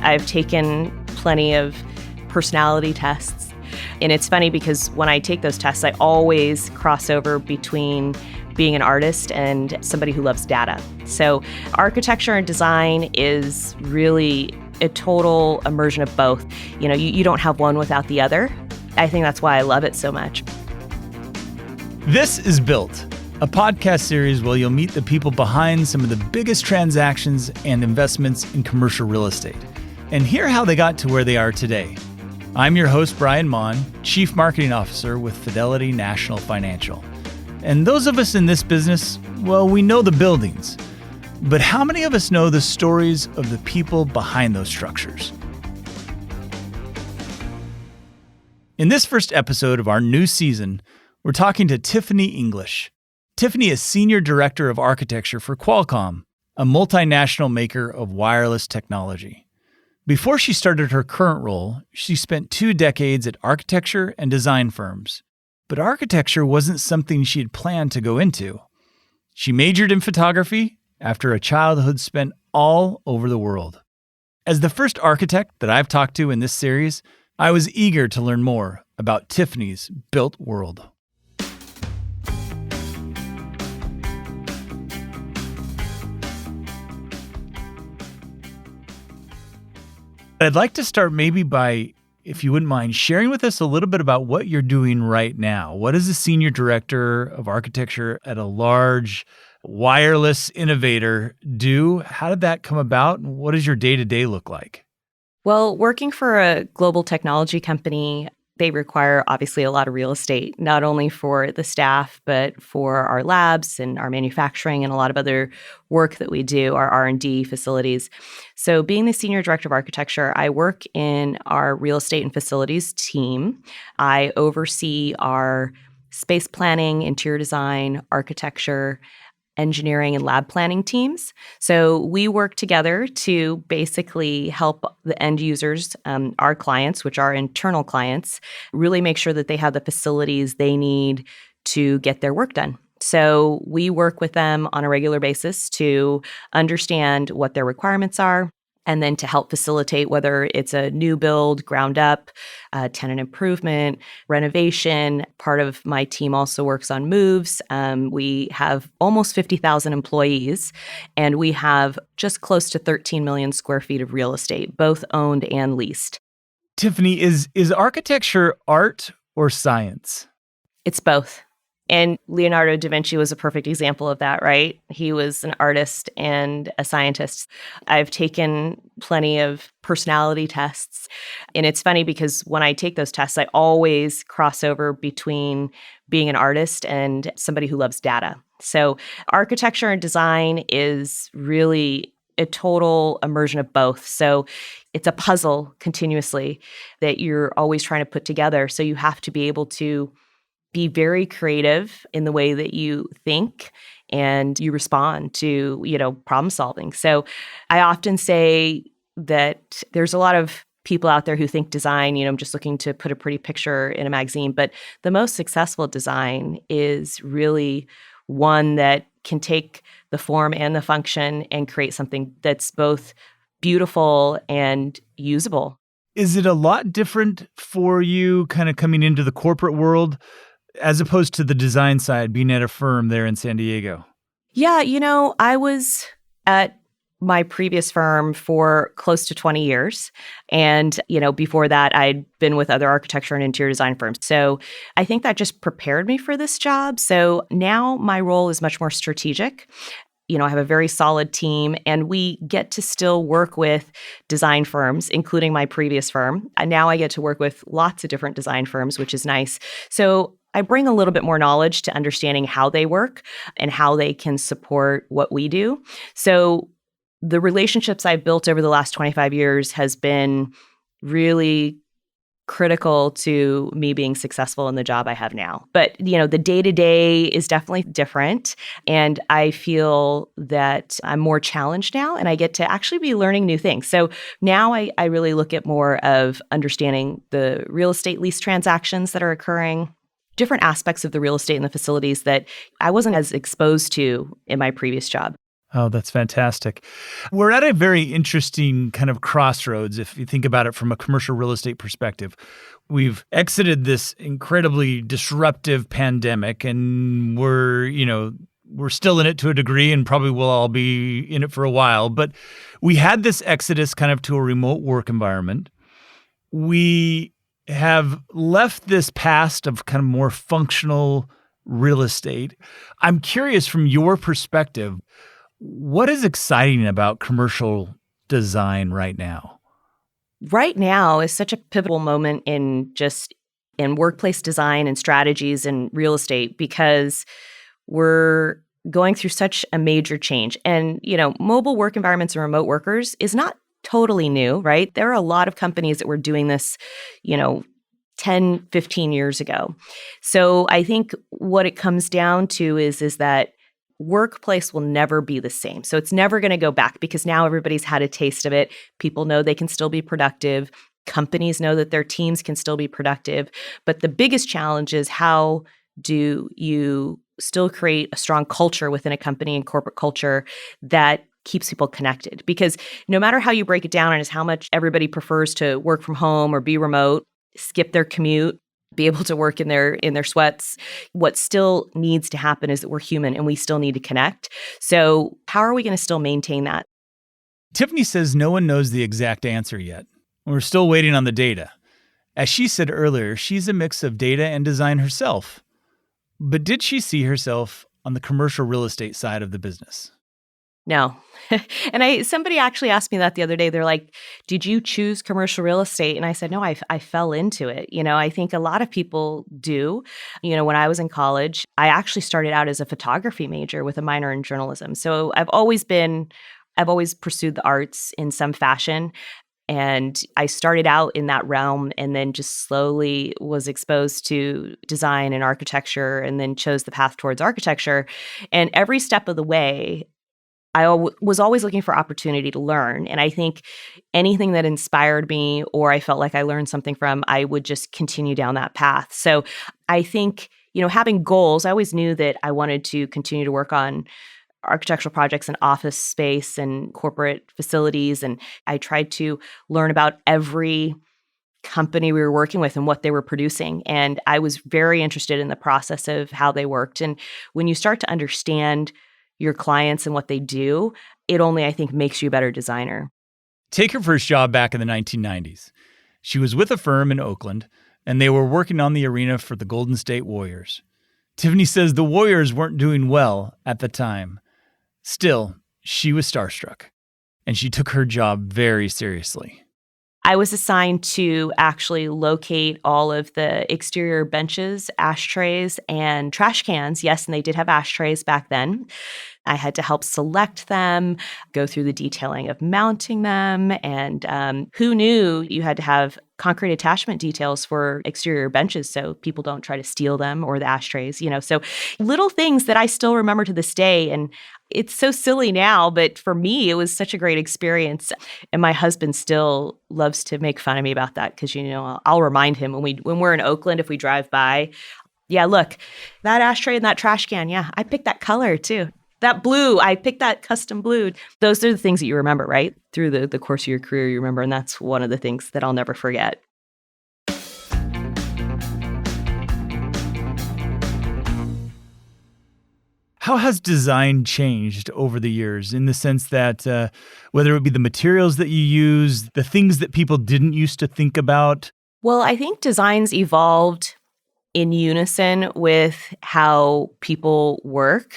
I've taken plenty of personality tests. And it's funny because when I take those tests, I always cross over between being an artist and somebody who loves data. So architecture and design is really a total immersion of both. You don't have one without the other. I think that's why I love it so much. This is Built, a podcast series where you'll meet the people behind some of the biggest transactions and investments in commercial real estate and hear how they got to where they are today. I'm your host, Brian Mon, Chief Marketing Officer with Fidelity National Financial. And those of us in this business, well, we know the buildings. But how many of us know the stories of the people behind those structures? In this first episode of our new season, we're talking to Tiffany English. Tiffany is Senior Director of Architecture for Qualcomm, a multinational maker of wireless technology. Before she started her current role, she spent 2 decades at architecture and design firms. But architecture wasn't something she had planned to go into. She majored in photography after a childhood spent all over the world. As the first architect that I've talked to in this series, I was eager to learn more about Tiffany's built world. I'd like to start maybe by, if you wouldn't mind, sharing with us a little bit about what you're doing right now. What does a senior director of architecture at a large wireless innovator do? How did that come about? And what does your day-to-day look like? Well, working for a global technology company, they require obviously a lot of real estate, not only for the staff, but for our labs and our manufacturing and a lot of other work that we do, our R&D facilities. So being the Senior Director of Architecture, I work in our real estate and facilities team. I oversee our space planning, interior design, architecture, engineering, and lab planning teams. So we work together to basically help the end users, our clients, which are internal clients, really make sure that they have the facilities they need to get their work done. So we work with them on a regular basis to understand what their requirements are, and then to help facilitate whether it's a new build, ground up, tenant improvement, renovation. Part of my team also works on moves. We have almost 50,000 employees, and we have just close to 13 million square feet of real estate, both owned and leased. Tiffany, is architecture art or science? It's both. And Leonardo da Vinci was a perfect example of that, right? He was an artist and a scientist. I've taken plenty of personality tests. And it's funny because when I take those tests, I always cross over between being an artist and somebody who loves data. So architecture and design is really a total immersion of both. So it's a puzzle continuously that you're always trying to put together. So you have to be able to be very creative in the way that you think and you respond to, problem solving. So I often say that there's a lot of people out there who think design, I'm just looking to put a pretty picture in a magazine, but the most successful design is really one that can take the form and the function and create something that's both beautiful and usable. Is it a lot different for you kind of coming into the corporate world as opposed to the design side, being at a firm there in San Diego? Yeah, I was at my previous firm for close to 20 years. And, before that, I'd been with other architecture and interior design firms. So I think that just prepared me for this job. So now my role is much more strategic. I have a very solid team, and we get to still work with design firms, including my previous firm. And now I get to work with lots of different design firms, which is nice. So I bring a little bit more knowledge to understanding how they work and how they can support what we do. So the relationships I've built over the last 25 years has been really critical to me being successful in the job I have now. But, the day-to-day is definitely different. And I feel that I'm more challenged now, and I get to actually be learning new things. So now I really look at more of understanding the real estate lease transactions that are occurring, different aspects of the real estate and the facilities that I wasn't as exposed to in my previous job. Oh, that's fantastic. We're at a very interesting kind of crossroads if you think about it from a commercial real estate perspective. We've exited this incredibly disruptive pandemic and we're still in it to a degree and probably will all be in it for a while, but we had this exodus kind of to a remote work environment. We have left this past of kind of more functional real estate. I'm curious from your perspective, what is exciting about commercial design right now? Right now is such a pivotal moment in workplace design and strategies and real estate because we're going through such a major change. And, mobile work environments and remote workers is not totally new, right? There are a lot of companies that were doing this, you know, 10, 15 years ago. So I think what it comes down to is that workplace will never be the same. So it's never going to go back because now everybody's had a taste of it. People know they can still be productive. Companies know that their teams can still be productive. But the biggest challenge is how do you still create a strong culture within a company and corporate culture that keeps people connected? Because no matter how you break it down and is how much everybody prefers to work from home or be remote, skip their commute, be able to work in their sweats, what still needs to happen is that we're human and we still need to connect. So how are we going to still maintain that? Tiffany says no one knows the exact answer yet. We're still waiting on the data. As she said earlier, she's a mix of data and design herself. But did she see herself on the commercial real estate side of the business? No. And somebody actually asked me that the other day. They're like, "Did you choose commercial real estate?" And I said, "No, I fell into it." I think a lot of people do. When I was in college, I actually started out as a photography major with a minor in journalism. So I've always pursued the arts in some fashion. And I started out in that realm and then just slowly was exposed to design and architecture and then chose the path towards architecture. And every step of the way, was always looking for opportunity to learn. And I think anything that inspired me or I felt like I learned something from, I would just continue down that path. So I think, having goals, I always knew that I wanted to continue to work on architectural projects and office space and corporate facilities. And I tried to learn about every company we were working with and what they were producing. And I was very interested in the process of how they worked. And when you start to understand your clients and what they do, it only, I think, makes you a better designer. Take her first job back in the 1990s. She was with a firm in Oakland, and they were working on the arena for the Golden State Warriors. Tiffany says the Warriors weren't doing well at the time. Still, she was starstruck, and she took her job very seriously. I was assigned to actually locate all of the exterior benches, ashtrays, and trash cans. Yes, and they did have ashtrays back then. I had to help select them, go through the detailing of mounting them, and who knew you had to have concrete attachment details for exterior benches so people don't try to steal them or the ashtrays, So little things that I still remember to this day, and it's so silly now, but for me, it was such a great experience. And my husband still loves to make fun of me about that because, I'll remind him when we're in Oakland, if we drive by, yeah, look, that ashtray and that trash can, yeah, I picked that color too. That blue, I picked that custom blue. Those are the things that you remember, right? Through the course of your career, you remember. And that's one of the things that I'll never forget. How has design changed over the years in the sense that whether it be the materials that you use, the things that people didn't used to think about? Well, I think designs evolved in unison with how people work,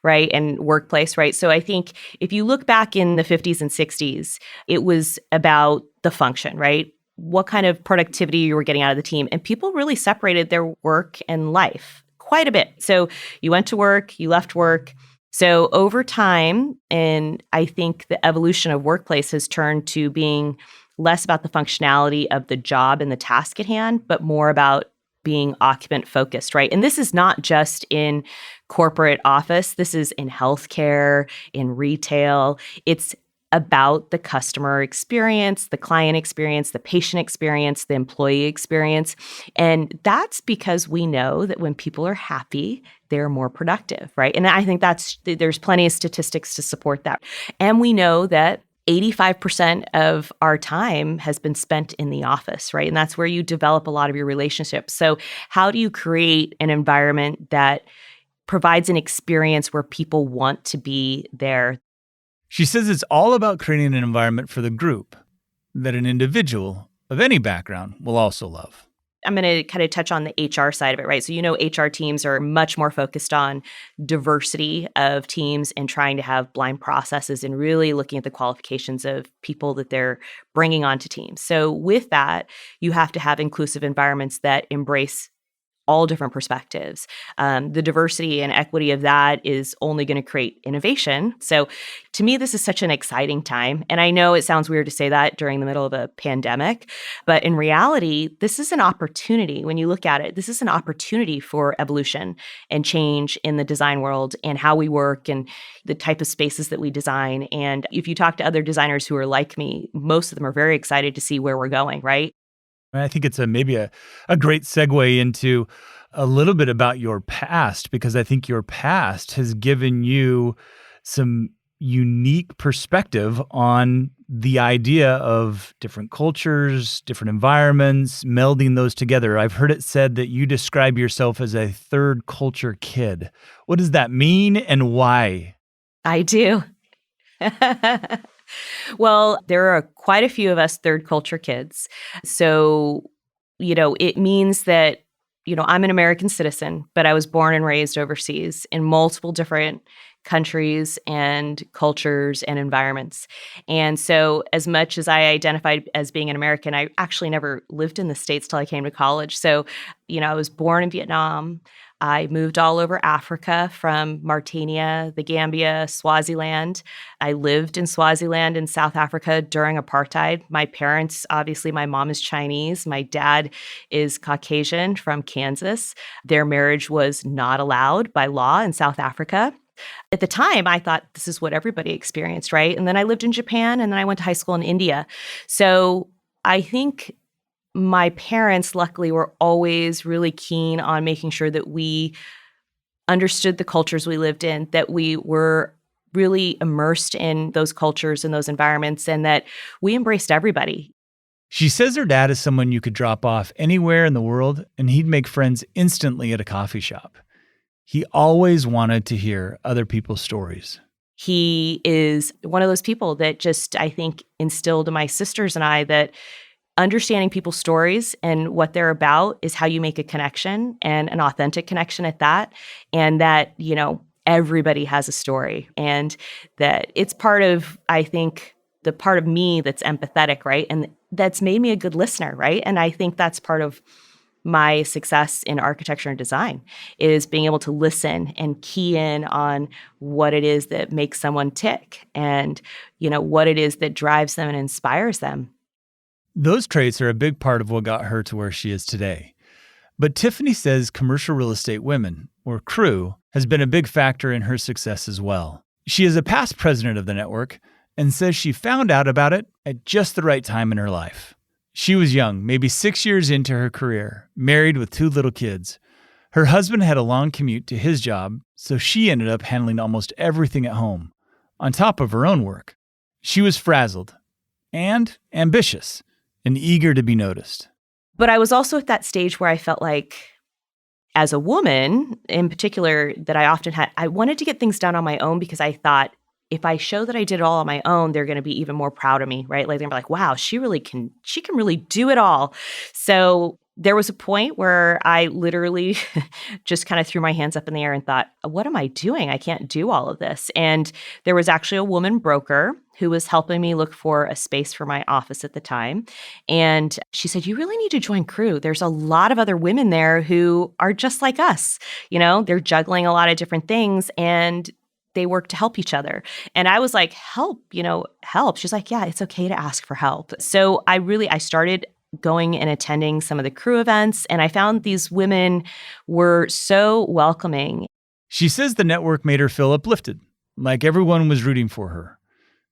right? And workplace, right? So I think if you look back in the 50s and 60s, it was about the function, right? What kind of productivity you were getting out of the team. And people really separated their work and life quite a bit. So you went to work, you left work. So over time, and I think the evolution of workplace has turned to being less about the functionality of the job and the task at hand, but more about being occupant focused, right? And this is not just in corporate office. This is in healthcare, in retail. It's about the customer experience, the client experience, the patient experience, the employee experience. And that's because we know that when people are happy, they're more productive, right? And I think there's plenty of statistics to support that. And we know that 85% of our time has been spent in the office, right? And that's where you develop a lot of your relationships. So, how do you create an environment that provides an experience where people want to be there? She says it's all about creating an environment for the group that an individual of any background will also love. I'm going to kind of touch on the HR side of it, right? So, HR teams are much more focused on diversity of teams and trying to have blind processes and really looking at the qualifications of people that they're bringing onto teams. So, with that, you have to have inclusive environments that embrace all different perspectives. The diversity and equity of that is only going to create innovation. So to me, this is such an exciting time. And I know it sounds weird to say that during the middle of a pandemic, but in reality, this is an opportunity. When you look at it, this is an opportunity for evolution and change in the design world and how we work and the type of spaces that we design. And if you talk to other designers who are like me, most of them are very excited to see where we're going, right? I think it's maybe a great segue into a little bit about your past, because I think your past has given you some unique perspective on the idea of different cultures, different environments, melding those together. I've heard it said that you describe yourself as a third culture kid. What does that mean and why? I do. Well, there are quite a few of us third culture kids. So, it means that, I'm an American citizen, but I was born and raised overseas in multiple different countries and cultures and environments. And so, as much as I identified as being an American, I actually never lived in the States till I came to college. So, I was born in Vietnam. I moved all over Africa from Mauritania, the Gambia, Swaziland. I lived in Swaziland in South Africa during apartheid. My parents, obviously, my mom is Chinese. My dad is Caucasian from Kansas. Their marriage was not allowed by law in South Africa. At the time, I thought this is what everybody experienced, right? And then I lived in Japan, and then I went to high school in India. So I think my parents, luckily, were always really keen on making sure that we understood the cultures we lived in, that we were really immersed in those cultures and those environments, and that we embraced everybody. She says her dad is someone you could drop off anywhere in the world, and he'd make friends instantly at a coffee shop. He always wanted to hear other people's stories. He is one of those people that just, I think, instilled in my sisters and I that understanding people's stories and what they're about is how you make a connection, and an authentic connection at that. And that, everybody has a story, and that it's part of, I think, the part of me that's empathetic, right? And that's made me a good listener, right? And I think that's part of my success in architecture and design is being able to listen and key in on what it is that makes someone tick and, what it is that drives them and inspires them. Those traits are a big part of what got her to where she is today. But Tiffany says commercial real estate women, or CREW, has been a big factor in her success as well. She is a past president of the network and says she found out about it at just the right time in her life. She was young, maybe 6 years into her career, married with 2 little kids. Her husband had a long commute to his job, so she ended up handling almost everything at home, on top of her own work. She was frazzled and ambitious and eager to be noticed. But I was also at that stage where I felt like, as a woman in particular, that I wanted to get things done on my own because I thought, if I show that I did it all on my own, they're going to be even more proud of me, right? Like they're like, wow, she can really do it all. So there was a point where I literally just kind of threw my hands up in the air and thought, what am I doing? I can't do all of this. And there was actually a woman broker who was helping me look for a space for my office at the time. And she said, you really need to join CREW. There's a lot of other women there who are just like us. They're juggling a lot of different things and they work to help each other. And I was like, help. She's like, yeah, it's okay to ask for help. So I started going and attending some of the CREW events, and I found these women were so welcoming. She says the network made her feel uplifted, like everyone was rooting for her.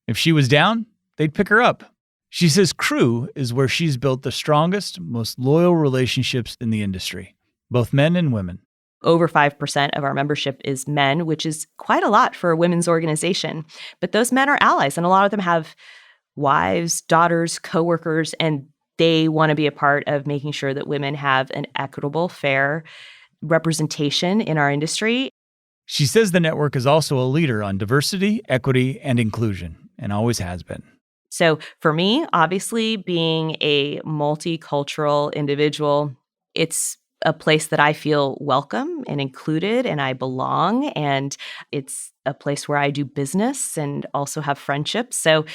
If she was down, they'd pick her up. She says crew is where she's built the strongest, most loyal relationships in the industry, both men and women. Over 5% of our membership is men, which is quite a lot for a women's organization. But those men are allies, and a lot of them have wives, daughters, coworkers, and they want to be a part of making sure that women have an equitable, fair representation in our industry. She says the network is also a leader on diversity, equity, and inclusion, and always has been. So for me, obviously, being a multicultural individual, it's a place that I feel welcome and included and I belong. And it's a place where I do business and also have friendships. So,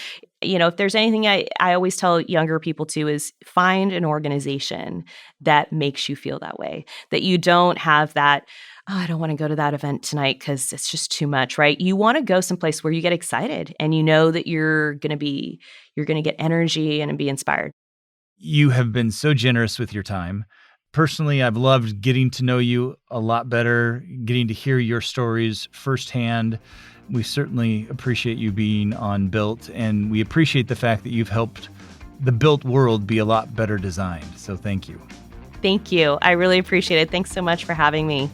if there's anything I always tell younger people to is find an organization that makes you feel that way, that you don't have that, oh, I don't want to go to that event tonight because it's just too much, right? You want to go someplace where you get excited and you know that you're going to get energy and be inspired. You have been so generous with your time. Personally, I've loved getting to know you a lot better, getting to hear your stories firsthand. We certainly appreciate you being on Built, and we appreciate the fact that you've helped the built world be a lot better designed. So thank you. Thank you. I really appreciate it. Thanks so much for having me.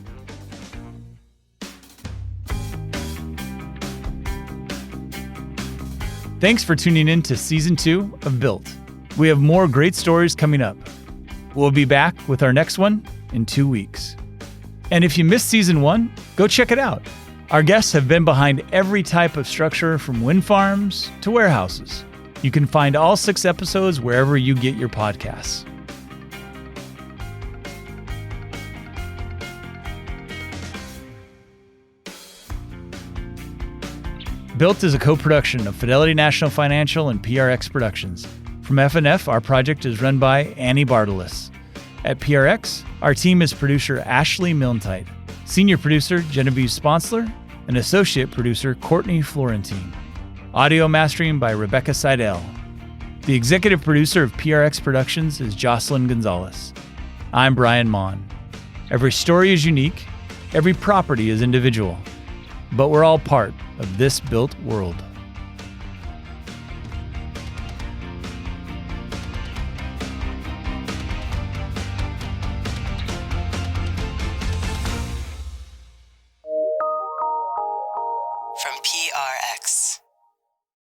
Thanks for tuning in to Season 2 of Built. We have more great stories coming up. We'll be back with our next one in 2 weeks. And if you missed Season 1, go check it out. Our guests have been behind every type of structure from wind farms to warehouses. You can find all 6 episodes wherever you get your podcasts. Built is a co-production of Fidelity National Financial and PRX Productions. From FNF, our project is run by Annie Bartolus. At PRX, our team is producer Ashley Milntite, senior producer Genevieve Sponsler, and associate producer Courtney Florentine. Audio mastering by Rebecca Seidel. The executive producer of PRX Productions is Jocelyn Gonzalez. I'm Brian Mon. Every story is unique, every property is individual, but we're all part of this built world.